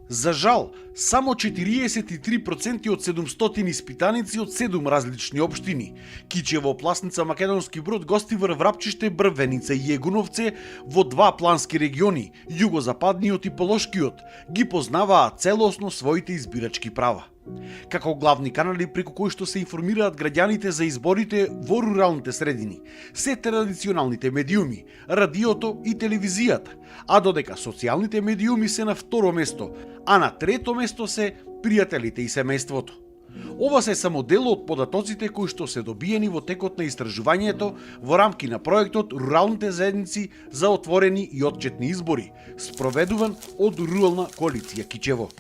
За жал, само 43% од 700 испитаници од 7 различни општини – Кичево, Пласница, Македонски Брод, Гостивар, Врапчиште, Брвеница и Јегуновце во два плански региони, југозападниот и Полошкиот, ги познаваат целосно своите избирачки права. Како главни канали преку кои што се информираат граѓаните за изборите во руралните средини се традиционалните медиуми, радиото и телевизијата, а додека социјалните медиуми се на второ место, а на трето место се пријателите и семејството. Ова се само дел од податоците кои што се добиени во текот на истражувањето во рамки на проектот Руралните заедници за отворени и отчетни избори, спроведуван од Рурална коалиција Кичево.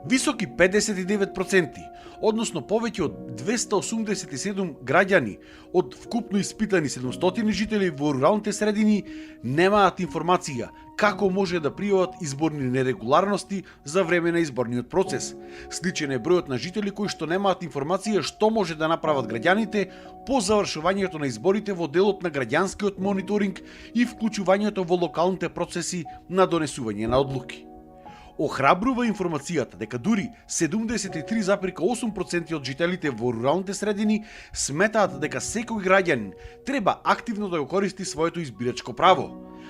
Високи 59%, односно повеќе од 287 граѓани од вкупно испитани 700 жители во руралните средини немаат информација како може да пријават изборни нерегуларности за време на изборниот процес. Сличен е бројот на жители кои што немаат информација што може да направат граѓаните по завршувањето на изборите во делот на граѓанскиот мониторинг и вклучувањето во локалните процеси на донесување на одлуки. Охрабрува информацијата дека дури 73,8% од жителите во руралните средини сметаат дека секој граѓанин треба активно да го користи своето избирачко право,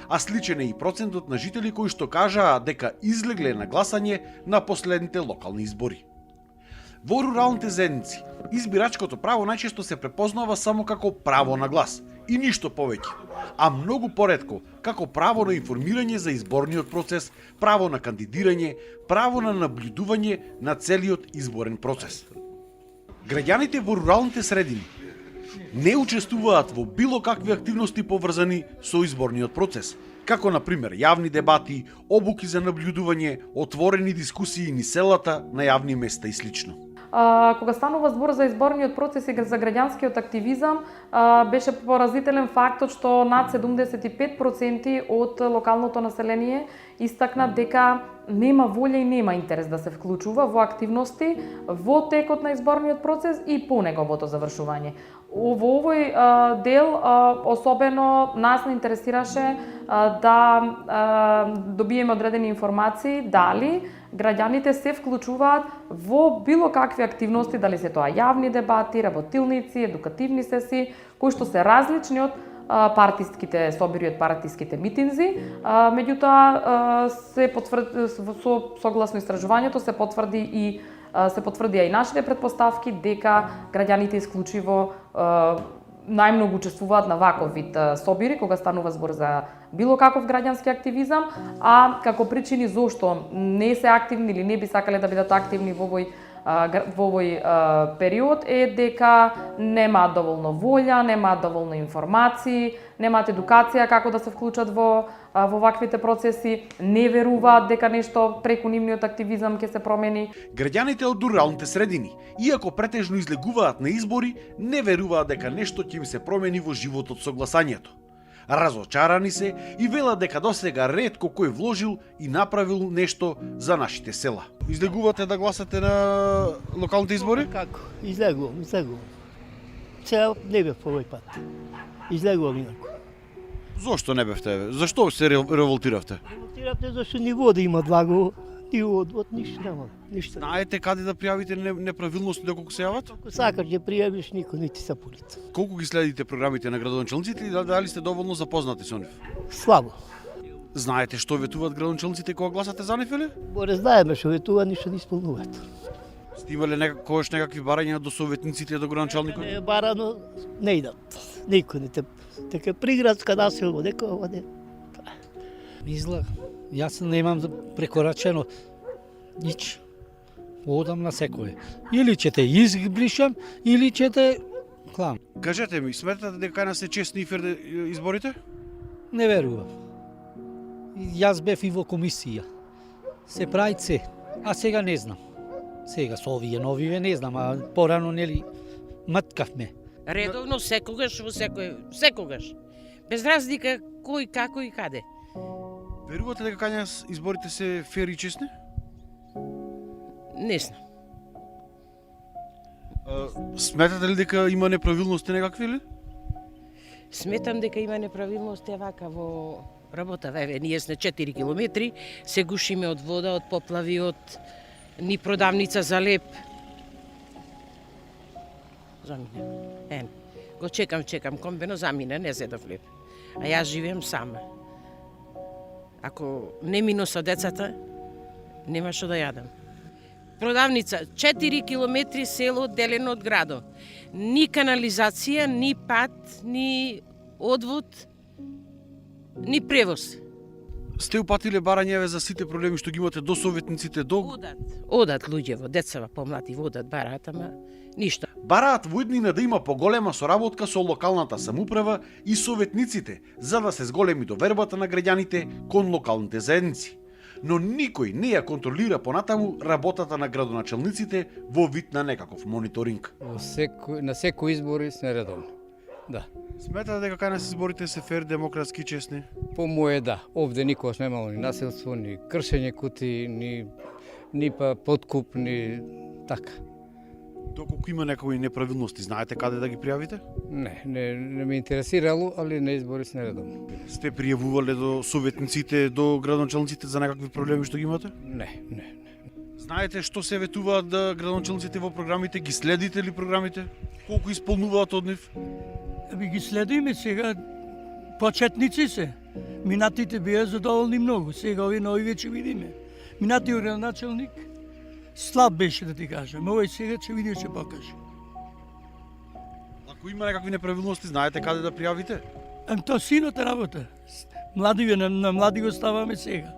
а сличен е и процентот на жители кои што кажаа дека излегле на гласање на последните локални избори. Во руралните заедници, избирачкото право најчесто се препознава само како право на глас и ништо повеќе, а многу поретко како право на информирање за изборниот процес, право на кандидирање, право на наблюдување на целиот изборен процес. Граѓаните во руралните средини не учествуваат во било какви активности поврзани со изборниот процес, како на пример јавни дебати, обуки за наблюдување, отворени дискусии низ селата, на јавни места и слично. Кога станува збор за изборниот процес и за граѓанскиот активизам, беше поразителен фактот што над 75% од локалното население истакна дека нема волја и нема интерес да се вклучува во активности во текот на изборниот процес и по неговото завршување. Во овој дел особено нас не интересираше да добиеме одредени информации дали граѓаните се вклучуваат во било какви активности, дали се тоа јавни дебати, работилници, едукативни сесии, кои што се различни од партиските собори, од партиските митинзи. Меѓутоа се потврди согласно истражувањето се потврдија и нашите претпоставки дека граѓаните исклучиво најмногу учествуваат на ваков вид собири кога станува збор за било каков граѓански активизам, а како причини зошто не се активни или не би сакале да бидат активни во овој период е дека немаат доволно волја, немаат доволно информации, немаат едукација како да се вклучат во ваквите процеси, не веруваат дека нешто преку нивниот активизам ќе се промени. Граѓаните од руралните средини, иако претежно излегуваат на избори, не веруваат дека нешто ќе им се промени во животот со гласањето. Разочарани се и велат дека досега ретко кој вложил и направил нешто за нашите села. Излегувате да гласате на локалните избори? Како? Излегувам. Сега не бев по овој пат. Излегувам инако. Зошто не бевте? Зашто се револтиравте? Револтиравте зашто ни вода има благо, ни од ништо нема. Ништо. Знаете каде да пријавите неправилности доколку се јават? Ако сакаш да пријавиш, никој не ти се полица. Колку ги следите програмите на градоначалниците и дали сте доволно запознати со нив? Слабо. Знаете што ветуваат градоначалниците кога гласате за нив или? Боре знаеме што ветува, ништо не исполнуваат. Сте имале некакви барања до советниците и до градоначалникот? Не барано, не идат. Никој не те... Дека приградска населба, дека ова не... Излага. Јас немам прекорачено нич. Одам на секој. Или ќе те избришам, или ќе те клам. Кажете ми, сметате дека кај нас се честни и фер изборите? Не верувам. Јас бев и во комисија. Се прави се, а сега не знам. Сега со овие новиве не знам, а порано нели маткавме. Редовно секогаш во секогаш. Без разлика кој, како и каде. Верувате дека кај нас изборите се фер и честни? Не знам. Сметате ли дека има неправилности некакви ли? Сметам дека има неправилности вака во Работава, еве, ние сме 4 километри, се гушиме од вода, од поплави, од ни продавница за леп. Замине. Го чекам, комбено замине, не зедов леп. А јас живеем сама. Ако не мино со децата, нема што да јадам. Продавница, 4 километри село делено од градо. Ни канализација, ни пат, ни одвод, ни превоз. Сте упатиле барањеве за сите проблеми што ги имате до советниците, до... Одат луѓево, децава помлади водат, бараат, ама ништо. Бараат во иднина да има поголема соработка со локалната самоуправа и советниците, за да се зголеми довербата на граѓаните кон локалните заедници. Но никој не ја контролира понатаму работата на градоначалниците во вид на некаков мониторинг. На секој избори сме редовно. Да. Сметате дека кај нас изборите се фер, демократски, честни? По моје да. Овде никогаш немало ни насилство, ни кршење кути, ни па подкуп, ни така. Доколку има некои неправилности, знаете каде да ги пријавите? Не ме интересирало, али на избори сме редовно. Сте пријавувале до советниците, до градоначалниците за некакви проблеми што ги имате? Не. Знаете што се ветуваат да градоначалниците во програмите? Ги следите ли програмите? Колку исполнуваат од нив? Ги следиме сега, почетници се. Минатите беа задоволни многу, сега овие нови веќе видиме. Минатиот градоначалник слаб беше, да ти кажам, овој сега ќе види, ќе покаже. Ако има некакви неправилности, знаете каде да пријавите? Тоа сината работа. Млади на млади го ставаме сега.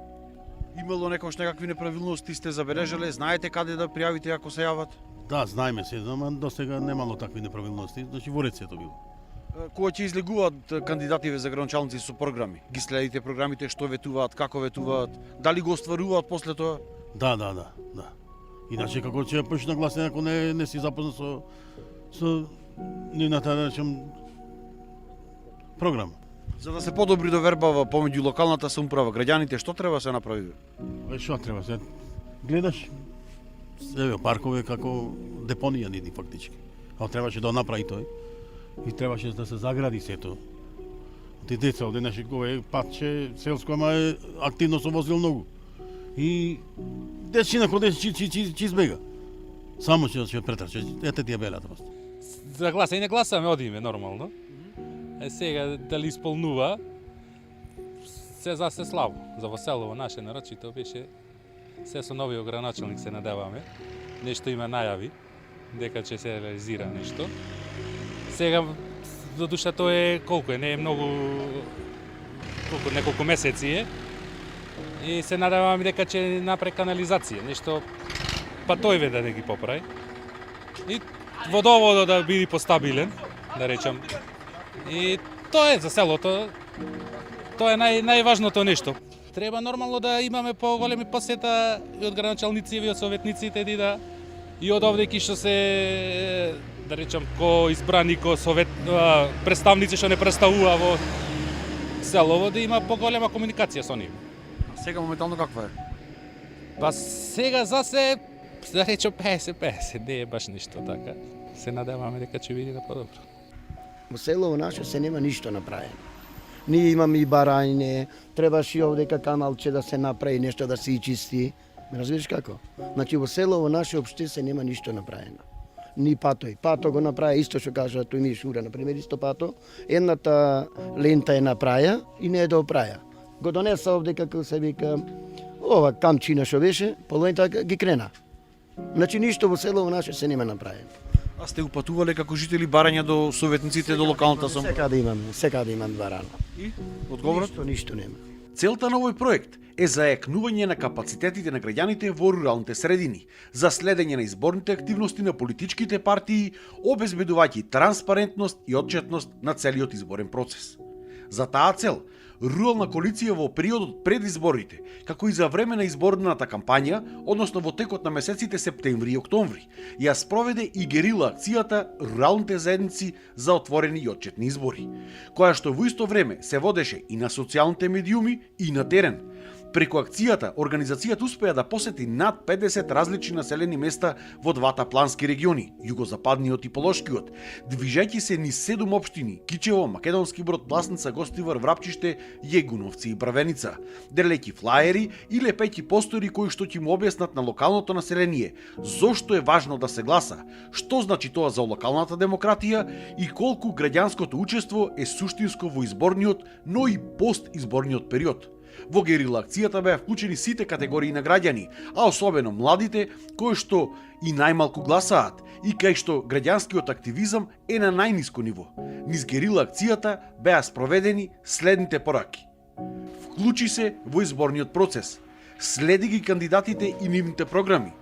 Имало некош некакви неправилности, сте забележале, знаете каде да пријавите ако се јават? Да, знаеме се, ама до сега немало такви неправилности, значи во ред се тоа било. Кога ќе излегуваат кандидативе за градоначалници со програми, ги следите програмите, што ветуваат, како ветуваат, дали го остваруваат после тоа? Да. Иначе како ќе почне гласење ако не си запознат со нивната, да речем, програма. За да се подобри довербава помеѓу локалната самоуправа, граѓаните, што треба се направи? Што треба се? Гледаш, еве паркове како депонија ни фактички. А требаше да направи тој. И требаше да се загради сето. Ти деца од денеши гове патче селско, ама е активно со возил многу. И дечина кој ќе избега. Само ќе претрче, ете ти ја белата просто. За гласа и не гласаме, одиме нормално. Сега дали исполнува, се за се слабо. За во селово наше нарочито беше се со новиот градоначалник се надеваме. Нешто има најави дека ќе се реализира нешто. Сега за душа тоа е колку е, не е многу, неколку месеци е. И се надеваме дека ќе направи канализација, нешто па тој ве да не ги поправи. И водоводот да биде постабилен, да речам. И тоа е за селото, тоа е најважното нешто. Треба нормално да имаме поголеми посета и од градоначалници и од советниците и од овдеки што се, да речам, ко избрани, ко представници што не представува во селово, да има поголема комуникација со нив. А сега моментално каква е? Па сега за се, да речем 50-50, не е баш ништо така. Се надеваме дека ќе биде на подобро. Во селово наше се нема ништо направено. Ние имаме и барање, требаше и овдека каналче да се направи, нешто да се ичисти. Ме разбираш како? Значи во селово наше опште се нема ништо направено. Ни патој. Пато го направи исто што кажа тој Мишура, например, исто пато. Едната лента е направја и не е да опраја. Го донеса овде како се вика, ова камчина што беше, половината ги крена. Значи ништо во селово наше се нема направено. А сте упатувале како жители барања до советниците, до локалната самоуправа? Секаде имаме барано. И одговорот? Ништо нема. Целта на овој проект е заекнување на капацитетите на граѓаните во руралните средини, за следење на изборните активности на политичките партии, обезбедувајќи транспарентност и отчетност на целиот изборен процес. За таа цел, Рурална коалиција во периодот пред изборите, како и за време на изборната кампања, односно во текот на месеците септември и октомври, ја спроведе и герила акцијата Руралните заедници за отворени и отчетни избори, која што во исто време се водеше и на социјалните медиуми и на терен, Преку акцијата, организацијата успеа да посети над 50 различни населени места во двата плански региони, југозападниот и полошкиот, движејќи се низ 7 општини: Кичево, Македонски Брод, Пласница, Гостивар, Врапчиште, Јегуновци и Бравеница, делејќи флаери и лепејќи постери кои што ќе му објаснат на локалното население зошто е важно да се гласа, што значи тоа за локалната демократија и колку граѓанското учество е суштинско во изборниот, но и постизборниот период. Во герила акцијата беа вклучени сите категории на граѓани, а особено младите, кои што и најмалку гласаат и кај што граѓанскиот активизам е на најниско ниво. Низ герила акцијата беа спроведени следните пораки: вклучи се во изборниот процес, следи ги кандидатите и нивните програми,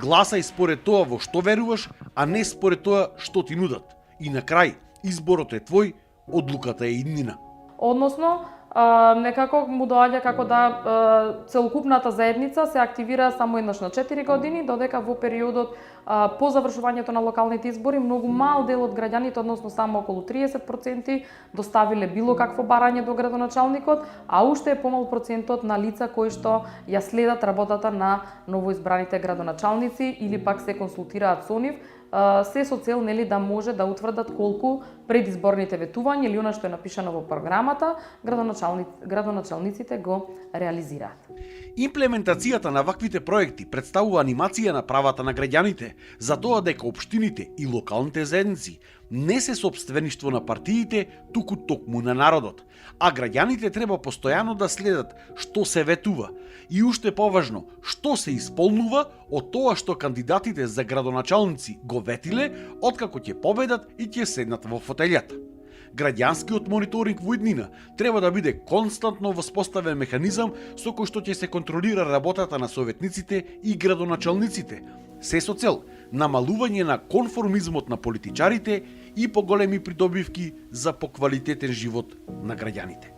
гласај според тоа во што веруваш, а не според тоа што ти нудат. И на крај, изборот е твој, одлуката е иднина. Односно, некако му доаѓа како да целокупната заедница се активира само еднаш на 4 години, додека во периодот по завршувањето на локалните избори многу мал дел од граѓаните, односно само околу 30%, доставиле било какво барање до градоначалникот, а уште е помал процентот на лица кои што ја следат работата на новоизбраните градоначалници или пак се консултираат со нив, се со цел да може да утврдат колку предизборните ветувања или она што е напишано во програмата, градоначалниците го реализираат. Имплементацијата на ваквите проекти представува анимација на правата на граѓаните, за тоа дека општините и локалните заедници не се сопствеништво на партиите, туку токму на народот, а граѓаните треба постојано да следат што се ветува и уште поважно, што се исполнува од тоа што кандидатите за градоначалници го ветиле откако ќе победат и ќе седнат во фотелјата. Граѓанскиот мониторинг во иднина треба да биде константно воспоставен механизам со кој што ќе се контролира работата на советниците и градоначалниците, се со цел намалување на конформизмот на политичарите и поголеми придобивки за поквалитетен живот на граѓаните.